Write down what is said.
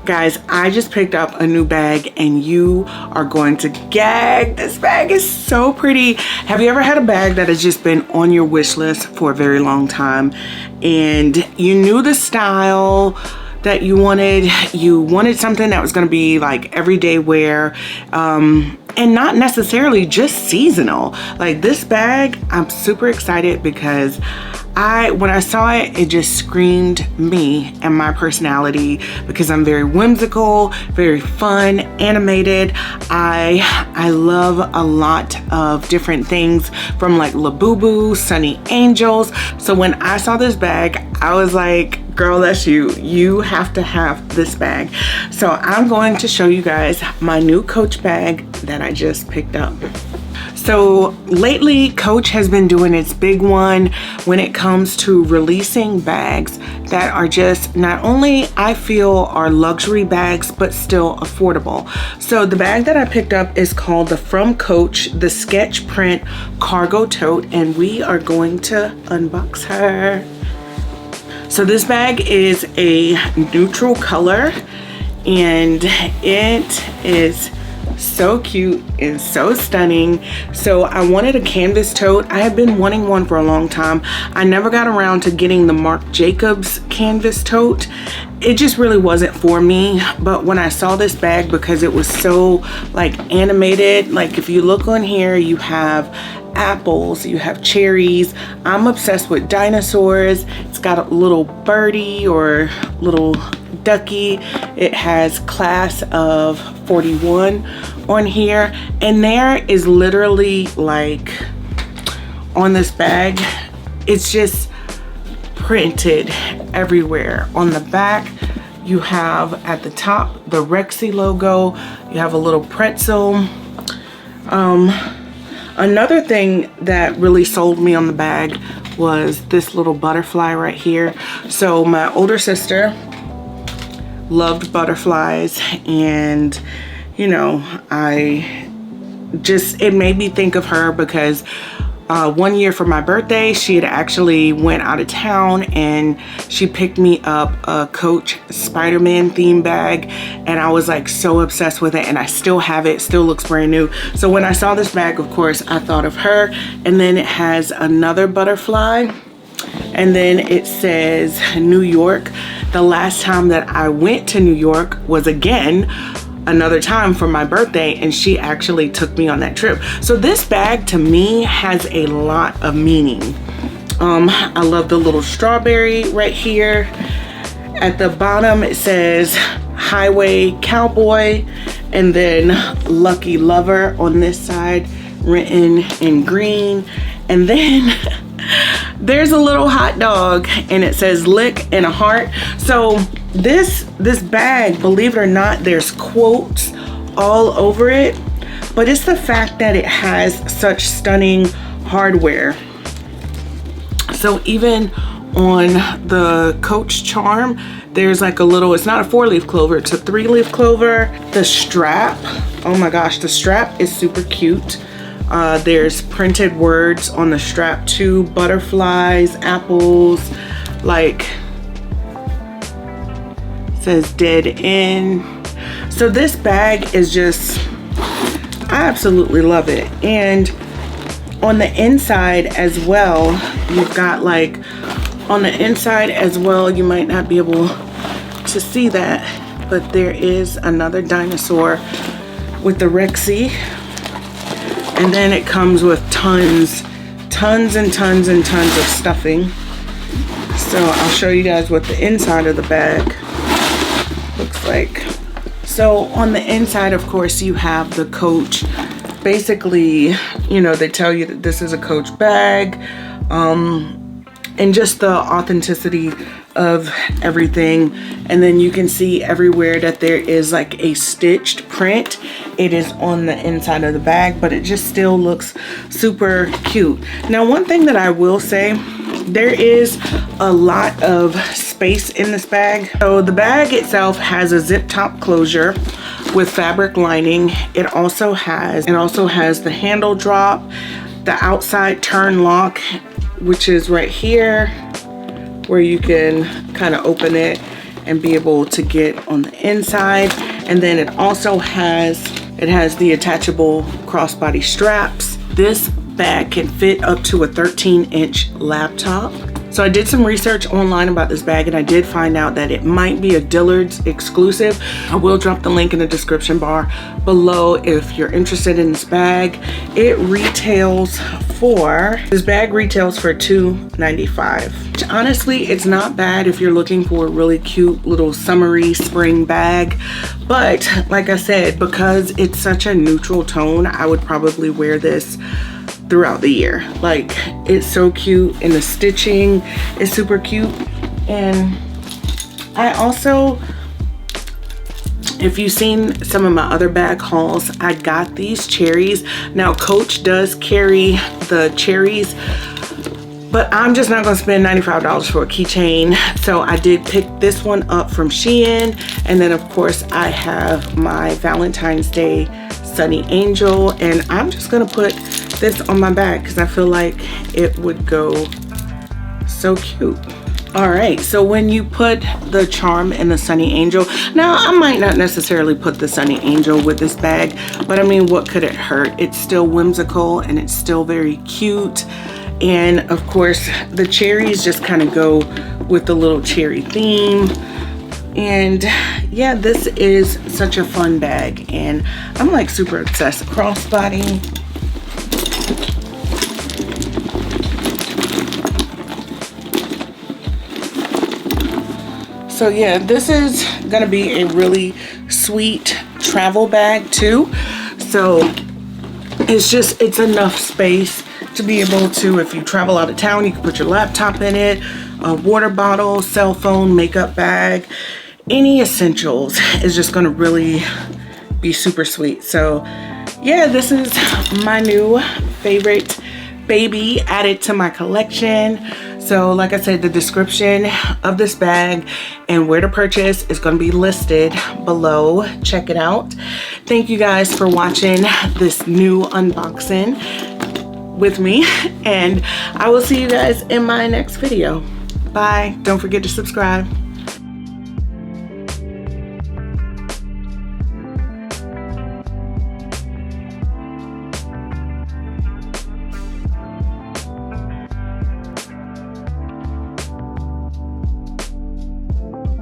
Guys, I just picked up a new bag and you are going to gag. This bag is so pretty. Have you ever had a bag that has just been on your wish list for a very long time and you knew the style that you wanted something that was going to be like everyday wear, and not necessarily just seasonal? Like this bag, I'm super excited because when I saw it, it just screamed me and my personality because I'm very whimsical, very fun, animated. I love a lot of different things from like Labubu, Sunny Angels. So when I saw this bag, I was like, girl, that's you. You have to have this bag. So I'm going to show you guys my new Coach bag that I just picked up. So lately, Coach has been doing its big one when it comes to releasing bags that are just not only, I feel, are luxury bags, but still affordable. So the bag that I picked up is called From Coach, the Sketch Print Cargo Tote, and we are going to unbox her. So this bag is a neutral color and it is so cute and so stunning. So I wanted a canvas tote. I have been wanting one for a long time. I never got around to getting the Marc Jacobs canvas tote. It just really wasn't for me. But when I saw this bag, because it was so like animated, like if you look on here, you have apples, you have cherries. I'm obsessed with dinosaurs. It's got a little birdie or little ducky. It has class of 41 on here, and there is literally like on this bag, it's just printed everywhere. On the back, you have at the top the Rexy logo. You have a little pretzel. Another thing that really sold me on the bag was this little butterfly right here. So my older sister loved butterflies, and you know, it made me think of her because one year for my birthday, she had actually went out of town and she picked me up a Coach Spider-Man theme bag, and I was like so obsessed with it, and I still have it. Still looks brand new. So when I saw this bag, of course I thought of her. And then it has another butterfly, and then it says New York. The last time that I went to New York was again another time for my birthday, and she actually took me on that trip. So this bag to me has a lot of meaning. I love the little strawberry right here. At the bottom it says Highway Cowboy, and then Lucky Lover on this side written in green. And then there's a little hot dog and it says lick and a heart. So this bag, believe it or not, there's quotes all over it, but it's the fact that it has such stunning hardware. So even on the Coach charm, there's like a little, it's not a 4-leaf clover, it's a 3-leaf clover. The strap, oh my gosh, the strap is super cute. There's printed words on the strap too, butterflies, apples, like it says dead end. So this bag is just, I absolutely love it. And on the inside as well, you've got like, on the inside as well, you might not be able to see that, but there is another dinosaur with the Rexy. And then it comes with tons and tons of stuffing. So I'll show you guys what the inside of the bag looks like. So on the inside, of course, you have the Coach. Basically, you know, they tell you that this is a Coach bag, and just the authenticity of everything. And then you can see everywhere that there is like a stitched print. It is on the inside of the bag, but it just still looks super cute. Now, one thing that I will say, there is a lot of space in this bag. So the bag itself has a zip top closure with fabric lining. It also has the handle drop, the outside turn lock, which is right here, where you can kind of open it and be able to get on the inside. And then it also has the attachable crossbody straps. This bag can fit up to a 13-inch laptop. So I did some research online about this bag, and I did find out that it might be a Dillard's exclusive. I will drop the link in the description bar below if you're interested in this bag. This bag retails for $2.95. Which honestly, it's not bad if you're looking for a really cute little summery spring bag. But like I said, because it's such a neutral tone, I would probably wear this throughout the year. Like, it's so cute, and the stitching is super cute. And I also, if you've seen some of my other bag hauls, I got these cherries. Now Coach does carry the cherries, but I'm just not gonna spend $95 for a keychain. So I did pick this one up from Shein. And then of course I have my Valentine's Day Sony Angel, and I'm just gonna put this on my bag because I feel like it would go so cute. All right, so when you put the charm in the Sony Angel, now I might not necessarily put the Sony Angel with this bag, but I mean, what could it hurt? It's still whimsical and it's still very cute. And of course, the cherries just kind of go with the little cherry theme. And yeah, this is such a fun bag, and I'm like super obsessed. Crossbody. So yeah, this is gonna be a really sweet travel bag too. So it's enough space to be able to, if you travel out of town, you can put your laptop in it, a water bottle, cell phone, makeup bag, any essentials. Is just gonna really be super sweet. So yeah, this is my new favorite baby added to my collection. So like I said, the description of this bag and where to purchase is going to be listed below. Check it out. Thank you guys for watching this new unboxing with me, and I will see you guys in my next video. Bye. Don't forget to subscribe.